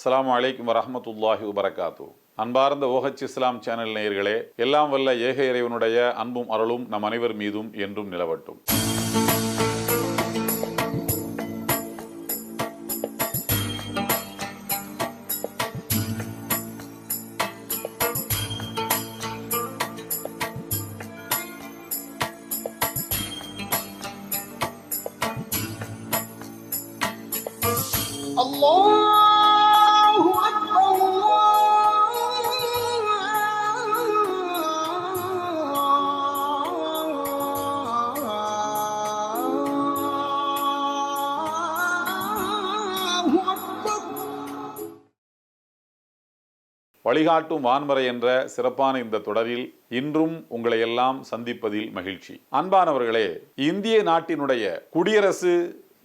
அஸ்ஸலாமு அலைக்கும் வரஹ்மத்துல்லாஹி வபரகாத்து. அன்பார்ந்த OH இஸ்லாம் சேனல் நேயர்களே, எல்லாம் வல்ல ஏக இறைவனுடைய அன்பும் அருளும் நம் அனைவர் மீதும் என்றும் நிலவட்டும். அல்லாஹு அக்பர். வழிகாட்டும் வான்மறை என்ற சிறப்பான இந்த தொடரில் இன்றும் உங்களை எல்லாம் சந்திப்பதில் மகிழ்ச்சி. அன்பானவர்களே, இந்திய நாட்டினுடைய குடியரசு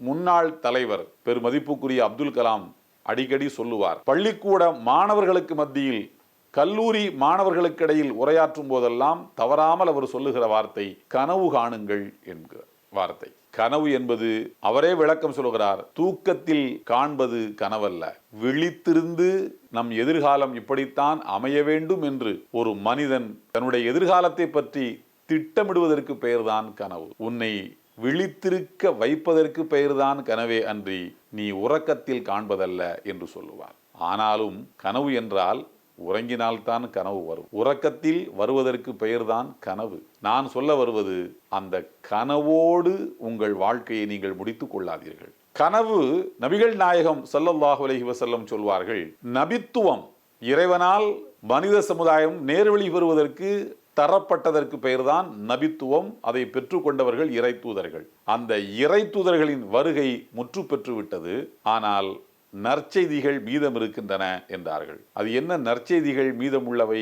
முன்னாள் தலைவர் பெருமதிப்புக்குரிய அப்துல் கலாம் அடிக்கடி சொல்லுவார், பள்ளிக்கூட மாணவர்களுக்கு மத்தியில், கல்லூரி மாணவர்களுக்கிடையில் உரையாற்றும் போதெல்லாம் தவறாமல் அவர் சொல்லுகிற வார்த்தை கனவு காணுங்கள் என்கிற வார்த்தை. கனவு என்பது அவரே விளக்கம் சொல்கிறார், தூக்கத்தில் காண்பது கனவல்ல, விழித்திருந்து நம் எதிர்காலம் இப்படித்தான் அமைய வேண்டும் என்று ஒரு மனிதன் தன்னுடைய எதிர்காலத்தை பற்றி திட்டமிடுவதற்கு பெயர்தான் கனவு. உன்னை விழித்திருக்க வைப்பதற்கு பெயர்தான் கனவே அன்றி நீ உறக்கத்தில் காண்பதல்ல என்று சொல்லுவார். ஆனாலும் கனவு என்றால் உறங்கினால்தான் கனவு வரும், உறக்கத்தில் வருவதற்கு பெயர்தான் கனவு. நான் சொல்ல வருவது, அந்த கனவோடு உங்கள் வாழ்க்கையை நீங்கள் முடித்துக் கொள்ளாதீர்கள். கனவு, நபிகள் நாயகம் ஸல்லல்லாஹு அலைஹி வஸல்லம் சொல்வார்கள், நபித்துவம் இறைவனால் மனித சமுதாயம் நேர்வழி பெறுவதற்கு தரப்பட்டதற்கு பெயர்தான் நபித்துவம். அதை பெற்றுக்கொண்டவர்கள் இறை தூதர்கள். அந்த இறை தூதர்களின் வருகை முற்று பெற்று விட்டது, ஆனால் நற்செய்திகள் மீதம் இருக்கின்றன என்றார்கள். அது என்ன நற்செய்திகள் மீதம் உள்ளவை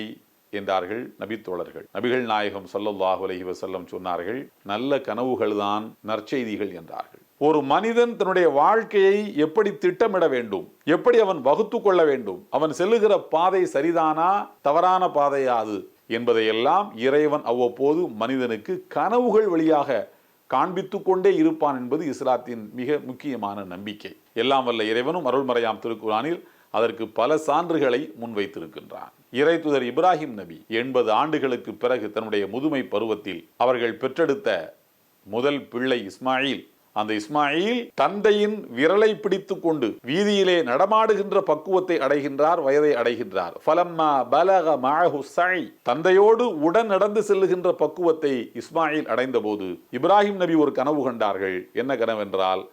என்றார்கள் நபித்தோழர்கள். நபிகள் நாயகம் ஸல்லல்லாஹு அலைஹி வஸல்லம் சொன்னார்கள், நல்ல கனவுகள் தான் நற்செய்திகள் என்றார்கள். ஒரு மனிதன் தன்னுடைய வாழ்க்கையை எப்படி திட்டமிட வேண்டும், எப்படி அவன் வகுத்து கொள்ள வேண்டும், அவன் செல்லுகிற பாதை சரிதானா தவறான பாதையா அது என்பதையெல்லாம் இறைவன் அவ்வப்போது மனிதனுக்கு கனவுகள் வழியாக காண்பித்து கொண்டே இருப்பான் என்பது இஸ்லாத்தின் மிக முக்கியமான நம்பிக்கை. எல்லாம் வல்ல இறைவனும் அருள்மறையாம் திருக்குர்ஆனில் அதற்கு பல சான்றுகளை முன்வைத்திருக்கின்றான். இறை தூதர் இப்ராஹிம் நபி 80 ஆண்டுகளுக்கு பிறகு தன்னுடைய முதுமை பருவத்தில் அவர்கள் பெற்றெடுத்த முதல் பிள்ளை இஸ்மாயில், அந்த இஸ்மாயில் தந்தையின் விரலை பிடித்து கொண்டு வீதியிலே நடமாடுகின்ற பக்குவத்தை அடைகின்றார், வயதை அடைகின்றார். ஃபலம்மா பலக மஅஹு ஸஇ, தந்தையோடு உடன் நடந்து செல்லுகின்ற பக்குவத்தை இஸ்மாயில் அடைந்த போது இப்ராஹிம் நபி ஒரு கனவு கண்டார்கள். என்ன கனவென்றால்,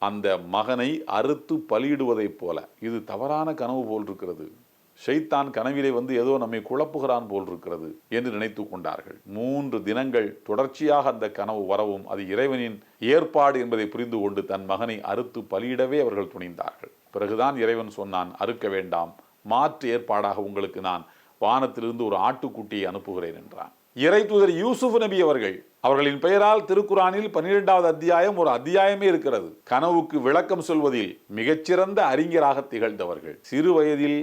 அந்த மகனை அறுத்து பலியிடுவதைப் போல. இது தவறான கனவு போல் இருக்கிறது, ஷைத்தான் கனவிலே வந்து ஏதோ நம்மை குழப்புகிறான் போல் இருக்கிறது என்று நினைத்து கொண்டார்கள். 3 தினங்கள் தொடர்ச்சியாக அந்த கனவு வரவும் அது இறைவனின் ஏற்பாடு என்பதை புரிந்து கொண்டு தன் மகனை அறுத்து பலியிடவே அவர்கள் துணிந்தார்கள். பிறகுதான் இறைவன் சொன்னான், அறுக்க வேண்டாம், மாற்று ஏற்பாடாக உங்களுக்கு நான் வானத்திலிருந்து ஒரு ஆட்டுக்குட்டியை அனுப்புகிறேன் என்றான். இறை தூதர் யூசுப் நபி அவர்களின் பெயரால் திருக்குர்ஆனில் 12வது அத்தியாயம் ஒரு அத்தியாயமே இருக்கிறது. கனவுக்கு விளக்கம் சொல்வதில் மிகச்சிறந்த அறிஞராக திகழ்ந்தவர்கள். சிறு வயதில்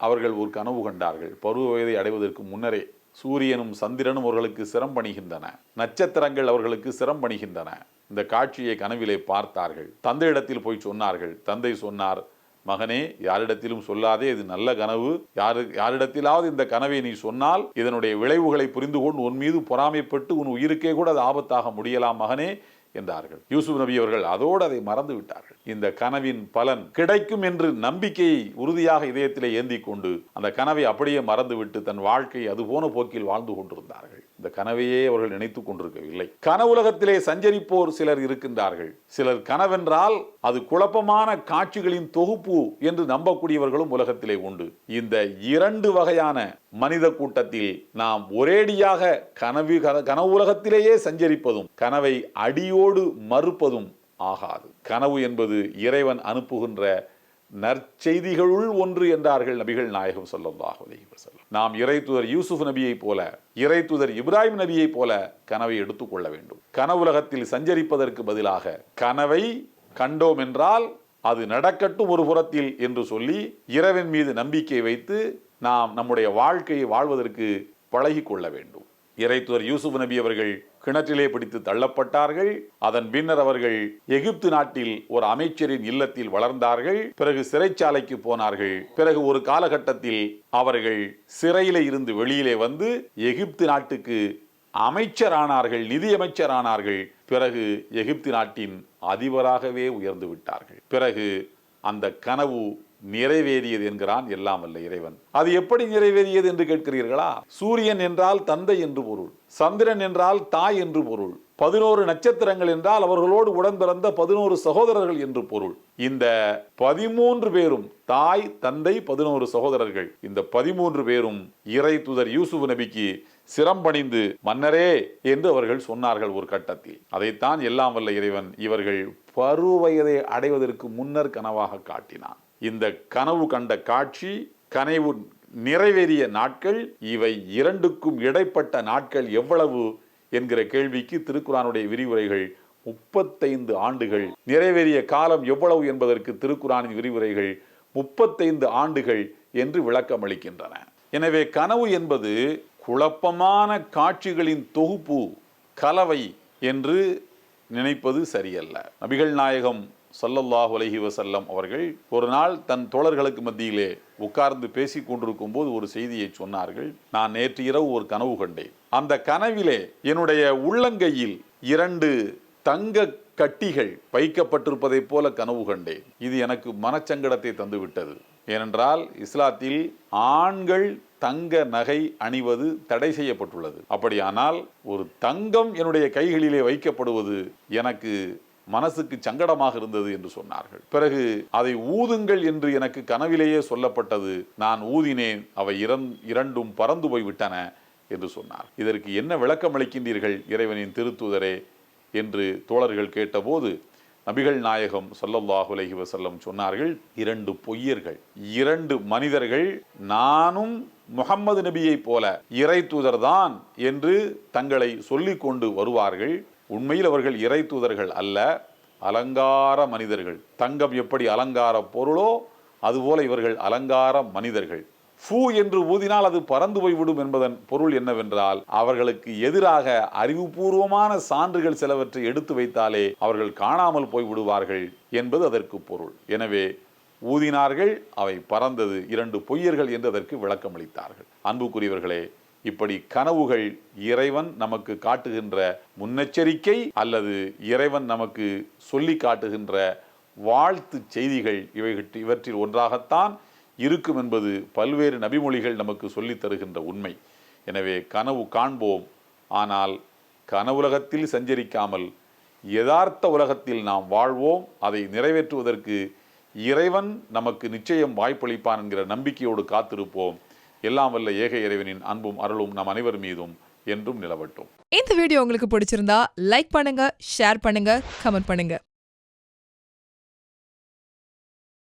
அவர்கள் ஒரு கனவு கண்டார்கள். பருவ வயதை அடைவதற்கு முன்னரே சூரியனும் சந்திரனும் அவர்களுக்கு சிரம் பணிகின்றன, நட்சத்திரங்கள் அவர்களுக்கு சிரம் பணிகின்றன. இந்த காட்சியை கனவிலே பார்த்தார்கள். தந்தையிடத்தில் போய் சொன்னார்கள். தந்தை சொன்னார், மகனே, யாரிடத்திலும் சொல்லாதே, இது நல்ல கனவு, யாரிடத்திலாவது இந்த கனவை நீ சொன்னால் இதனுடைய விளைவுகளை புரிந்து கொண்டு உன் மீது பொறாமைப்பட்டு உன் உயிருக்கே கூட அது ஆபத்தாக முடியலாம் மகனே என்றார்கள். யூசுப் நபி அவர்கள் அதோடு அதை மறந்து விட்டார்கள். இந்த கனவின் பலன் கிடைக்கும் என்று நம்பிக்கையை உறுதியாக இதயத்திலே ஏந்தி கொண்டு அந்த கனவை அப்படியே மறந்துவிட்டு தன் வாழ்க்கையை அது போன போக்கில் வாழ்ந்து கொண்டிருந்தார்கள். இந்த கனவையே அவர்கள் நினைத்துக் கொண்டிருக்கவில்லை. கனவுலகத்திலே சஞ்சரிப்போர் சிலர் இருக்கின்றார்கள். சிலர் கனவென்றால் அது குழப்பமான காட்சிகளின் தொகுப்பு என்று நம்பக்கூடியவர்களும் உலகத்திலே உண்டு. இந்த 2 வகையான மனித கூட்டத்தில் நாம் ஒரேடியாக கனவு உலகத்திலேயே சஞ்சரிப்பதும் கனவை அடியோடு மறுப்பதும் ஆகாது. கனவு என்பது இறைவன் அனுப்புகின்ற நற்செய்திகளுள் ஒன்று என்றார்கள் நபிகள் நாயகம் ஸல்லல்லாஹு அலைஹி வஸல்லம். நாம் இறை தூதர் யூசுப் நபியை போல, இறை தூதர் இப்ராஹிம் நபியை போல கனவை எடுத்துக்கொள்ள வேண்டும். கனவுலகத்தில் சஞ்சரிப்பதற்கு பதிலாக கனவை கண்டோம் என்றால் அது நடக்கட்டும் ஒரு புறத்தில் என்று சொல்லி இறைவன் மீது நம்பிக்கை வைத்து நாம் நம்முடைய வாழ்க்கையை வாழ்வதற்கு பழகி கொள்ள வேண்டும். இறைத்தூதர் யூசுப் நபி அவர்கள் கிணற்றிலே பிடித்து தள்ளப்பட்டார்கள். அதன் பின்னர் அவர்கள் எகிப்து நாட்டில் ஒரு அமைச்சரின் இல்லத்தில் வளர்ந்தார்கள். பிறகு சிறைச்சாலைக்கு போனார்கள். பிறகு ஒரு காலகட்டத்தில் அவர்கள் சிறையில இருந்து வெளியிலே வந்து எகிப்து நாட்டுக்கு அமைச்சரானார்கள், நிதியமைச்சரானார்கள். பிறகு எகிப்து நாட்டின் அதிபராகவே உயர்ந்து விட்டார்கள். பிறகு அந்த கனவு நிறைவேறியது என்கிறான் எல்லாம் வல்ல இறைவன். அது எப்படி நிறைவேறியது என்று கேட்கிறீர்களா? சூரியன் என்றால் தந்தை என்று பொருள், சந்திரன் என்றால் தாய் என்று பொருள், 11 நட்சத்திரங்கள் என்றால் அவர்களோடு உடன் பிறந்த 11 சகோதரர்கள் என்று பொருள். இந்த 13 பேரும் தாய், தந்தை, 11 சகோதரர்கள், இந்த 13 பேரும் இறை தூதர் யூசுப் நபிக்கு சிரம்பணிந்து மன்னரே என்று அவர்கள் சொன்னார்கள் ஒரு கட்டத்தில். அதைத்தான் எல்லாம் வல்ல இறைவன் இவர்கள் பருவயதை அடைவதற்கு முன்னர் கனவாக காட்டினான். இந்த கனவு கண்ட காட்சி, கனவு நிறைவேறிய நாட்கள், இவை இரண்டுக்கும் இடைப்பட்ட நாட்கள் எவ்வளவு என்கிற கேள்விக்கு திருக்குர்ஆனுடைய விரிவுரைகள் 35 ஆண்டுகள், நிறைவேறிய காலம் எவ்வளவு என்பதற்கு திருக்குர்ஆனின் விரிவுரைகள் 35 ஆண்டுகள் என்று விளக்கம் அளிக்கின்றன. எனவே கனவு என்பது குழப்பமான காட்சிகளின் தொகுப்பு, கலவை என்று நினைப்பது சரியல்ல. நபிகள் நாயகம் ஸல்லல்லாஹு அலைஹி வஸல்லம் அவர்கள் ஒரு நாள் தன் தோழர்களுக்கு மத்தியிலே உட்கார்ந்து பேசிக் கொண்டிருக்கும் போது ஒரு செய்தியை சொன்னார்கள். நான் நேற்று இரவு ஒரு கனவு கண்டேன். அந்த கனவிலே என்னுடைய உள்ளங்கையில் 2 தங்க கட்டிகள் வைக்கப்பட்டிருப்பதை போல கனவு கண்டேன். இது எனக்கு மனச்சங்கடத்தை தந்துவிட்டது. ஏனென்றால் இஸ்லாத்தில் ஆண்கள் தங்க நகை அணிவது தடை செய்யப்பட்டுள்ளது. அப்படியானால் ஒரு தங்கம் என்னுடைய கைகளிலே வைக்கப்படுவது எனக்கு மனசுக்கு சங்கடமாக இருந்தது என்று சொன்னார்கள். பிறகு அதை ஊதுங்கள் என்று எனக்கு கனவிலேயே சொல்லப்பட்டது. நான் ஊதினேன், அவை இரண்டும் பறந்து போய்விட்டன என்று சொன்னார். இதற்கு என்ன விளக்கம் அளிக்கின்றீர்கள் இறைவனின் திருத்தூதரே என்று தோழர்கள் கேட்டபோது நபிகள் நாயகம் ஸல்லல்லாஹு அலைஹி வஸல்லம் சொன்னார்கள், 2 பொய்யர்கள், 2 மனிதர்கள் நானும் முஹம்மது நபியை போல இறை தூதர்தான் என்று தங்களை சொல்லிக் கொண்டு வருவார்கள். உண்மையில் அவர்கள் இறை தூதர்கள் அல்ல, அலங்கார மனிதர்கள். தங்கம் எப்படி அலங்கார பொருளோ அதுபோல இவர்கள் அலங்கார மனிதர்கள். ஃபூ என்று ஊதினால் அது பறந்து போய்விடும் என்பதன் பொருள் என்னவென்றால், அவர்களுக்கு எதிராக அறிவுபூர்வமான சான்றுகள் சிலவற்றை எடுத்து வைத்தாலே அவர்கள் காணாமல் போய்விடுவார்கள் என்பது அதற்கு பொருள். எனவே ஊதினார்கள், அவை பறந்தது. 2 பொய்யர்கள் என்று அதற்கு விளக்கம் அளித்தார்கள். அன்புக்குரியவர்களே, இப்படி கனவுகள் இறைவன் நமக்கு காட்டுகின்ற முன்னெச்சரிக்கை அல்லது இறைவன் நமக்கு சொல்லி காட்டுகின்ற வாழ்த்து செய்திகள் இவற்றில் ஒன்றாகத்தான் இருக்கும் என்பது பல்வேறு நபிமொழிகள் நமக்கு சொல்லித் தருகின்ற உண்மை. எனவே கனவு காண்போம், ஆனால் கனவுலகத்தில் சஞ்சரிக்காமல் யதார்த்த உலகத்தில் நாம் வாழ்வோம். அதை நிறைவேற்றுவதற்கு இறைவன் நமக்கு நிச்சயம் வாய்ப்பளிப்பான் என்கிற நம்பிக்கையோடு காத்திருப்போம். எல்லாம் வல்ல ஏக இறைவனின் அன்பும் அருளும் நம் அனைவர் மீதும் என்றும் நிலவட்டும். இந்த வீடியோ உங்களுக்கு பிடிச்சிருந்தா லைக் பண்ணுங்க, ஷேர் பண்ணுங்க, கமெண்ட் பண்ணுங்க.